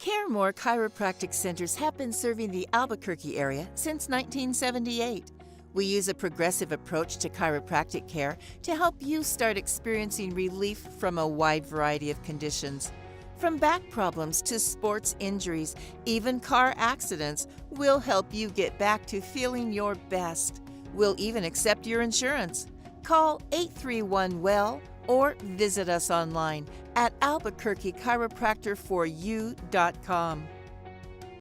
CareMore chiropractic centers have been serving the Albuquerque area since 1978. We use a progressive approach to chiropractic care to help you start experiencing relief from a wide variety of conditions. From back problems to sports injuries, even car accidents, we'll help you get back to feeling your best. We'll even accept your insurance. Call 831-WELL or visit us online at albuquerquechiropractorforyou.com.